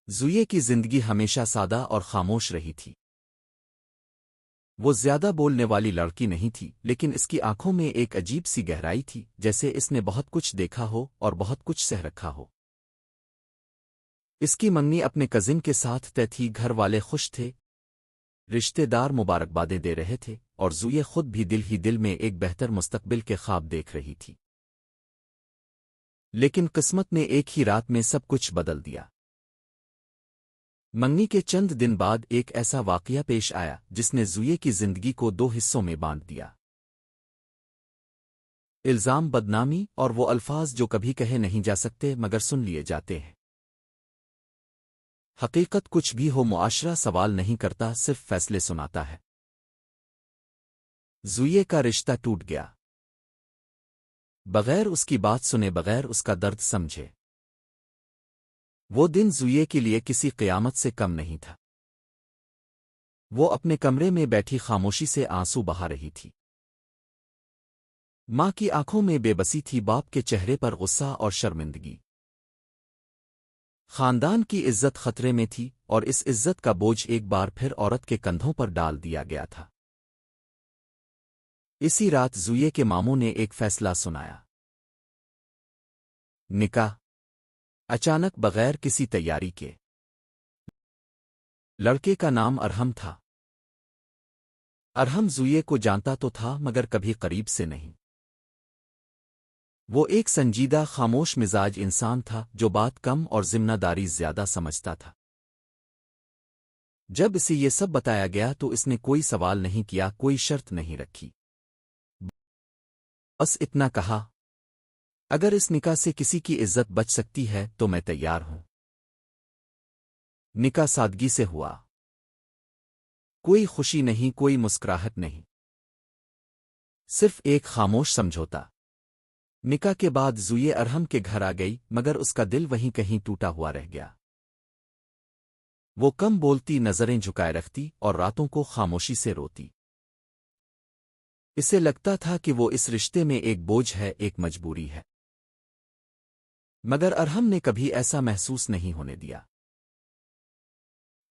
زویے کی زندگی ہمیشہ سادہ اور خاموش رہی تھی۔ وہ زیادہ بولنے والی لڑکی نہیں تھی، لیکن اس کی آنکھوں میں ایک عجیب سی گہرائی تھی، جیسے اس نے بہت کچھ دیکھا ہو اور بہت کچھ سہ رکھا ہو۔ اس کی منگنی اپنے کزن کے ساتھ طے تھی، گھر والے خوش تھے، رشتے دار مبارکبادیں دے رہے تھے، اور زویے خود بھی دل ہی دل میں ایک بہتر مستقبل کے خواب دیکھ رہی تھی۔ لیکن قسمت نے ایک ہی رات میں سب کچھ بدل دیا۔ منگنی کے چند دن بعد ایک ایسا واقعہ پیش آیا جس نے زویے کی زندگی کو دو حصوں میں بانٹ دیا۔ الزام، بدنامی اور وہ الفاظ جو کبھی کہے نہیں جا سکتے مگر سن لیے جاتے ہیں۔ حقیقت کچھ بھی ہو، معاشرہ سوال نہیں کرتا، صرف فیصلے سناتا ہے۔ زویے کا رشتہ ٹوٹ گیا، بغیر اس کی بات سنے، بغیر اس کا درد سمجھے۔ وہ دن زویے کے لیے کسی قیامت سے کم نہیں تھا۔ وہ اپنے کمرے میں بیٹھی خاموشی سے آنسو بہا رہی تھی۔ ماں کی آنکھوں میں بے بسی تھی، باپ کے چہرے پر غصہ اور شرمندگی۔ خاندان کی عزت خطرے میں تھی، اور اس عزت کا بوجھ ایک بار پھر عورت کے کندھوں پر ڈال دیا گیا تھا۔ اسی رات زویے کے ماموں نے ایک فیصلہ سنایا۔ نکاح، اچانک، بغیر کسی تیاری کے۔ لڑکے کا نام ارحم تھا۔ ارحم زویے کو جانتا تو تھا مگر کبھی قریب سے نہیں۔ وہ ایک سنجیدہ، خاموش مزاج انسان تھا جو بات کم اور ذمہ داری زیادہ سمجھتا تھا۔ جب اسے یہ سب بتایا گیا تو اس نے کوئی سوال نہیں کیا، کوئی شرط نہیں رکھی، بس اتنا کہا، اگر اس نکاح سے کسی کی عزت بچ سکتی ہے تو میں تیار ہوں۔ نکاح سادگی سے ہوا، کوئی خوشی نہیں، کوئی مسکراہٹ نہیں، صرف ایک خاموش سمجھوتا۔ نکاح کے بعد زویے ارحم کے گھر آ گئی، مگر اس کا دل وہیں کہیں ٹوٹا ہوا رہ گیا۔ وہ کم بولتی، نظریں جھکائے رکھتی، اور راتوں کو خاموشی سے روتی۔ اسے لگتا تھا کہ وہ اس رشتے میں ایک بوجھ ہے، ایک مجبوری ہے، مگر ارحم نے کبھی ایسا محسوس نہیں ہونے دیا۔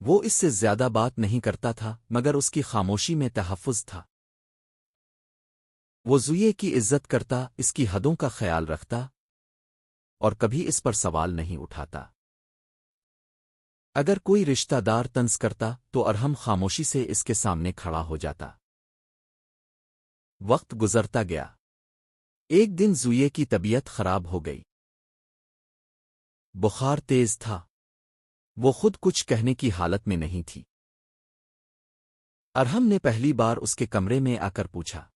وہ اس سے زیادہ بات نہیں کرتا تھا، مگر اس کی خاموشی میں تحفظ تھا۔ وہ زویے کی عزت کرتا، اس کی حدوں کا خیال رکھتا، اور کبھی اس پر سوال نہیں اٹھاتا۔ اگر کوئی رشتہ دار طنز کرتا تو ارحم خاموشی سے اس کے سامنے کھڑا ہو جاتا۔ وقت گزرتا گیا۔ ایک دن زویے کی طبیعت خراب ہو گئی۔ بخار تیز تھا، وہ خود کچھ کہنے کی حالت میں نہیں تھی۔ ارحم نے پہلی بار اس کے کمرے میں آ کر پوچھا،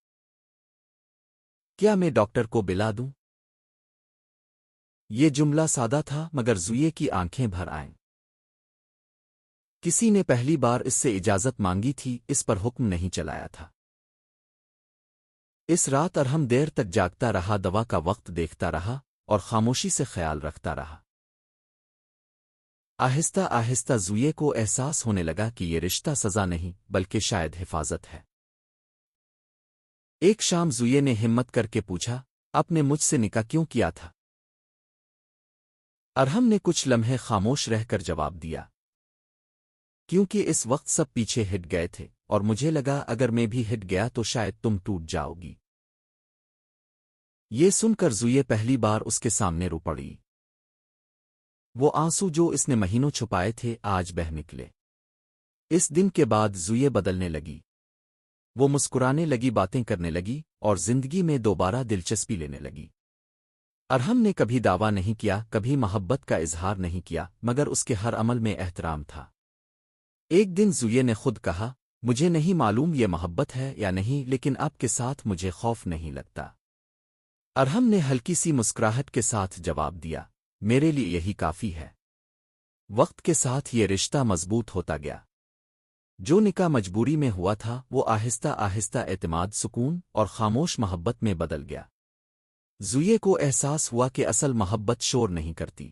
کیا میں ڈاکٹر کو بلا دوں؟ یہ جملہ سادہ تھا مگر زویے کی آنکھیں بھر آئیں۔ کسی نے پہلی بار اس سے اجازت مانگی تھی، اس پر حکم نہیں چلایا تھا۔ اس رات ارحم دیر تک جاگتا رہا، دوا کا وقت دیکھتا رہا، اور خاموشی سے خیال رکھتا رہا۔ آہستہ آہستہ زویے کو احساس ہونے لگا کہ یہ رشتہ سزا نہیں بلکہ شاید حفاظت ہے۔ ایک شام زویے نے ہمت کر کے پوچھا، آپ نے مجھ سے نکاح کیوں کیا تھا؟ ارحم نے کچھ لمحے خاموش رہ کر جواب دیا، کیونکہ اس وقت سب پیچھے ہٹ گئے تھے، اور مجھے لگا اگر میں بھی ہٹ گیا تو شاید تم ٹوٹ جاؤ گی۔ یہ سن کر زویے پہلی بار اس کے سامنے رو پڑی۔ وہ آنسو جو اس نے مہینوں چھپائے تھے آج بہہ نکلے۔ اس دن کے بعد زویے بدلنے لگی۔ وہ مسکرانے لگی، باتیں کرنے لگی، اور زندگی میں دوبارہ دلچسپی لینے لگی۔ ارحم نے کبھی دعویٰ نہیں کیا، کبھی محبت کا اظہار نہیں کیا، مگر اس کے ہر عمل میں احترام تھا۔ ایک دن زویے نے خود کہا، مجھے نہیں معلوم یہ محبت ہے یا نہیں، لیکن آپ کے ساتھ مجھے خوف نہیں لگتا۔ ارحم نے ہلکی سی مسکراہٹ کے ساتھ جواب دیا، میرے لیے یہی کافی ہے۔ وقت کے ساتھ یہ رشتہ مضبوط ہوتا گیا۔ جو نکاح مجبوری میں ہوا تھا وہ آہستہ آہستہ اعتماد، سکون اور خاموش محبت میں بدل گیا۔ زویے کو احساس ہوا کہ اصل محبت شور نہیں کرتی،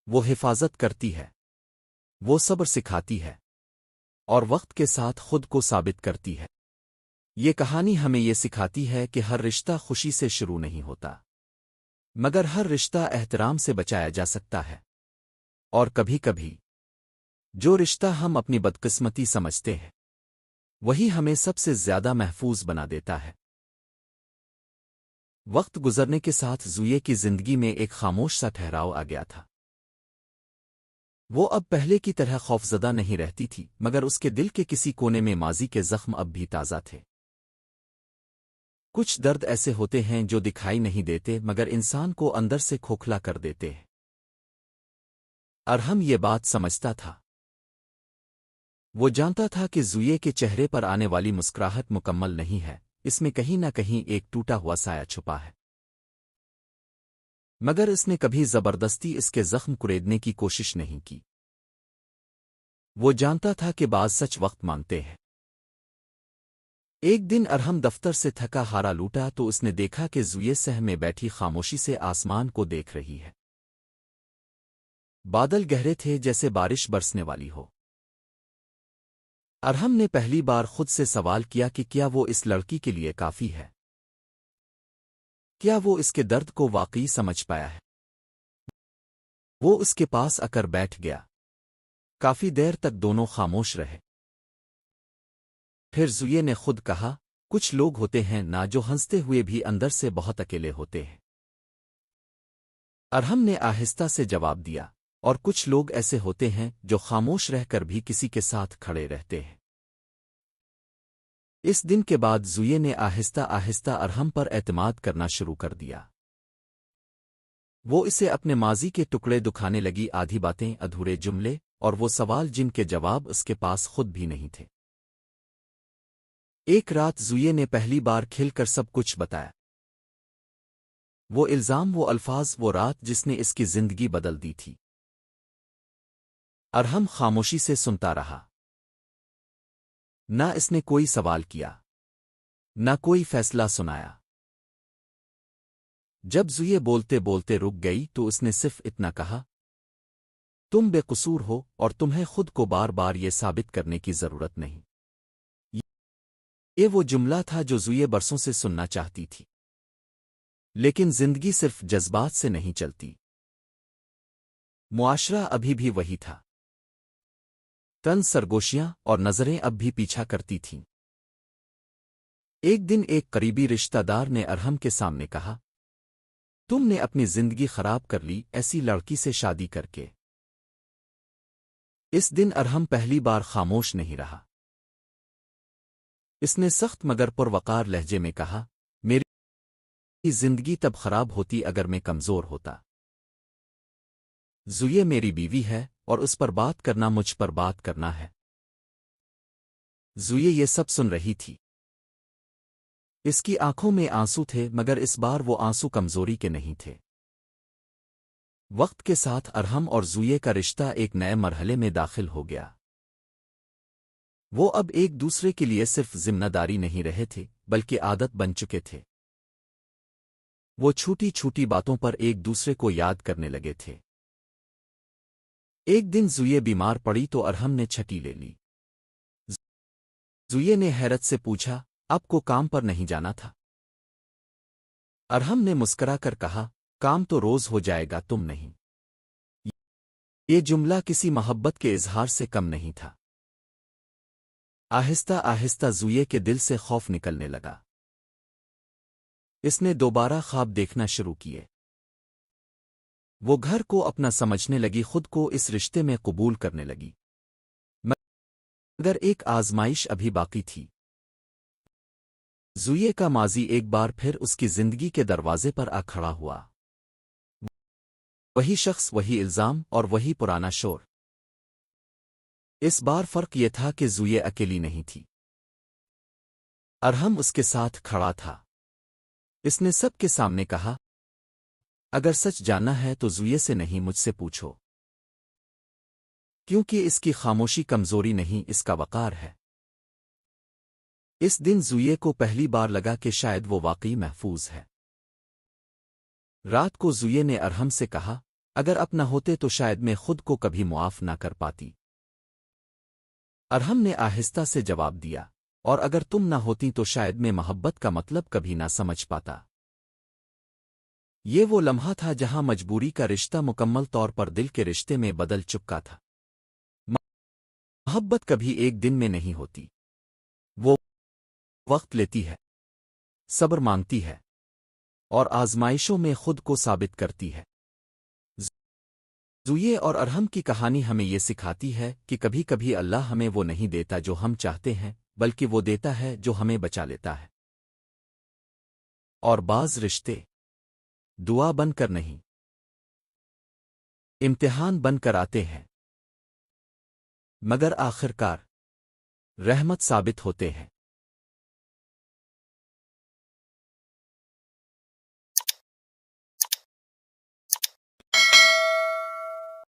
وہ حفاظت کرتی ہے، وہ صبر سکھاتی ہے، اور وقت کے ساتھ خود کو ثابت کرتی ہے۔ یہ کہانی ہمیں یہ سکھاتی ہے کہ ہر رشتہ خوشی سے شروع نہیں ہوتا، مگر ہر رشتہ احترام سے بچایا جا سکتا ہے، اور کبھی کبھی جو رشتہ ہم اپنی بدقسمتی سمجھتے ہیں وہی ہمیں سب سے زیادہ محفوظ بنا دیتا ہے۔ وقت گزرنے کے ساتھ زویے کی زندگی میں ایک خاموش سا ٹھہراؤ آ گیا تھا۔ وہ اب پہلے کی طرح خوفزدہ نہیں رہتی تھی، مگر اس کے دل کے کسی کونے میں ماضی کے زخم اب بھی تازہ تھے۔ کچھ درد ایسے ہوتے ہیں جو دکھائی نہیں دیتے مگر انسان کو اندر سے کھوکھلا کر دیتے ہیں۔ ارحم یہ بات سمجھتا تھا۔ وہ جانتا تھا کہ زویے کے چہرے پر آنے والی مسکراہٹ مکمل نہیں ہے، اس میں کہیں نہ کہیں ایک ٹوٹا ہوا سایہ چھپا ہے۔ مگر اس نے کبھی زبردستی اس کے زخم کریدنے کی کوشش نہیں کی۔ وہ جانتا تھا کہ بعض سچ وقت مانگتے ہیں۔ ایک دن ارحم دفتر سے تھکا ہارا لوٹا تو اس نے دیکھا کہ زویے سہ میں بیٹھی خاموشی سے آسمان کو دیکھ رہی ہے۔ بادل گہرے تھے جیسے بارش برسنے والی ہو۔ ارحم نے پہلی بار خود سے سوال کیا کہ کیا وہ اس لڑکی کے لیے کافی ہے؟ کیا وہ اس کے درد کو واقعی سمجھ پایا ہے؟ وہ اس کے پاس آ کر بیٹھ گیا۔ کافی دیر تک دونوں خاموش رہے۔ پھر زویے نے خود کہا، کچھ لوگ ہوتے ہیں نا جو ہنستے ہوئے بھی اندر سے بہت اکیلے ہوتے ہیں۔ ارحم نے آہستہ سے جواب دیا، اور کچھ لوگ ایسے ہوتے ہیں جو خاموش رہ کر بھی کسی کے ساتھ کھڑے رہتے ہیں۔ اس دن کے بعد زویے نے آہستہ آہستہ ارحم پر اعتماد کرنا شروع کر دیا۔ وہ اسے اپنے ماضی کے ٹکڑے دکھانے لگی، آدھی باتیں، ادھورے جملے، اور وہ سوال جن کے جواب اس کے پاس خود بھی نہیں تھے۔ ایک رات زویے نے پہلی بار کھل کر سب کچھ بتایا۔ وہ الزام، وہ الفاظ، وہ رات جس نے اس کی زندگی بدل دی تھی۔ ارحم خاموشی سے سنتا رہا۔ نہ اس نے کوئی سوال کیا، نہ کوئی فیصلہ سنایا۔ جب زویے بولتے بولتے رک گئی تو اس نے صرف اتنا کہا، تم بے قصور ہو اور تمہیں خود کو بار بار یہ ثابت کرنے کی ضرورت نہیں۔ یہ وہ جملہ تھا جو زویے برسوں سے سننا چاہتی تھی۔ لیکن زندگی صرف جذبات سے نہیں چلتی۔ معاشرہ ابھی بھی وہی تھا۔ طنز، سرگوشیاں اور نظریں اب بھی پیچھا کرتی تھیں۔ ایک دن ایک قریبی رشتہ دار نے ارحم کے سامنے کہا، تم نے اپنی زندگی خراب کر لی ایسی لڑکی سے شادی کر کے۔ اس دن ارحم پہلی بار خاموش نہیں رہا۔ اس نے سخت مگر پروقار لہجے میں کہا، میری زندگی تب خراب ہوتی اگر میں کمزور ہوتا۔ زویے میری بیوی ہے اور اس پر بات کرنا مجھ پر بات کرنا ہے۔ زویے یہ سب سن رہی تھی۔ اس کی آنکھوں میں آنسو تھے مگر اس بار وہ آنسو کمزوری کے نہیں تھے۔ وقت کے ساتھ ارحم اور زویے کا رشتہ ایک نئے مرحلے میں داخل ہو گیا۔ وہ اب ایک دوسرے کے لیے صرف ذمہ داری نہیں رہے تھے بلکہ عادت بن چکے تھے۔ وہ چھوٹی چھوٹی باتوں پر ایک دوسرے کو یاد کرنے لگے تھے۔ ایک دن زویے بیمار پڑی تو ارحم نے چھٹی لے لی۔ زویے نے حیرت سے پوچھا، آپ کو کام پر نہیں جانا تھا؟ ارحم نے مسکرا کر کہا، کام تو روز ہو جائے گا، تم نہیں۔ یہ جملہ کسی محبت کے اظہار سے کم نہیں تھا۔ آہستہ آہستہ زویے کے دل سے خوف نکلنے لگا۔ اس نے دوبارہ خواب دیکھنا شروع کیے۔ وہ گھر کو اپنا سمجھنے لگی، خود کو اس رشتے میں قبول کرنے لگی۔ مگر ایک آزمائش ابھی باقی تھی۔ زویے کا ماضی ایک بار پھر اس کی زندگی کے دروازے پر آ کھڑا ہوا۔ وہی شخص، وہی الزام اور وہی پرانا شور۔ اس بار فرق یہ تھا کہ زویے اکیلی نہیں تھی۔ ارحم اس کے ساتھ کھڑا تھا۔ اس نے سب کے سامنے کہا، اگر سچ جاننا ہے تو زویے سے نہیں، مجھ سے پوچھو، کیونکہ اس کی خاموشی کمزوری نہیں، اس کا وقار ہے۔ اس دن زویے کو پہلی بار لگا کہ شاید وہ واقعی محفوظ ہے۔ رات کو زویے نے ارحم سے کہا، اگر اپنا ہوتے تو شاید میں خود کو کبھی معاف نہ کر پاتی۔ ارحم نے آہستہ سے جواب دیا، اور اگر تم نہ ہوتی تو شاید میں محبت کا مطلب کبھی نہ سمجھ پاتا۔ یہ وہ لمحہ تھا جہاں مجبوری کا رشتہ مکمل طور پر دل کے رشتے میں بدل چکا تھا۔ محبت کبھی ایک دن میں نہیں ہوتی، وہ وقت لیتی ہے، صبر مانگتی ہے، اور آزمائشوں میں خود کو ثابت کرتی ہے۔ زویے اور ارحم کی کہانی ہمیں یہ سکھاتی ہے کہ کبھی کبھی اللہ ہمیں وہ نہیں دیتا جو ہم چاہتے ہیں، بلکہ وہ دیتا ہے جو ہمیں بچا لیتا ہے۔ اور بعض رشتے دعا بن کر نہیں، امتحان بن کر آتے ہیں، مگر آخر کار رحمت ثابت ہوتے ہیں۔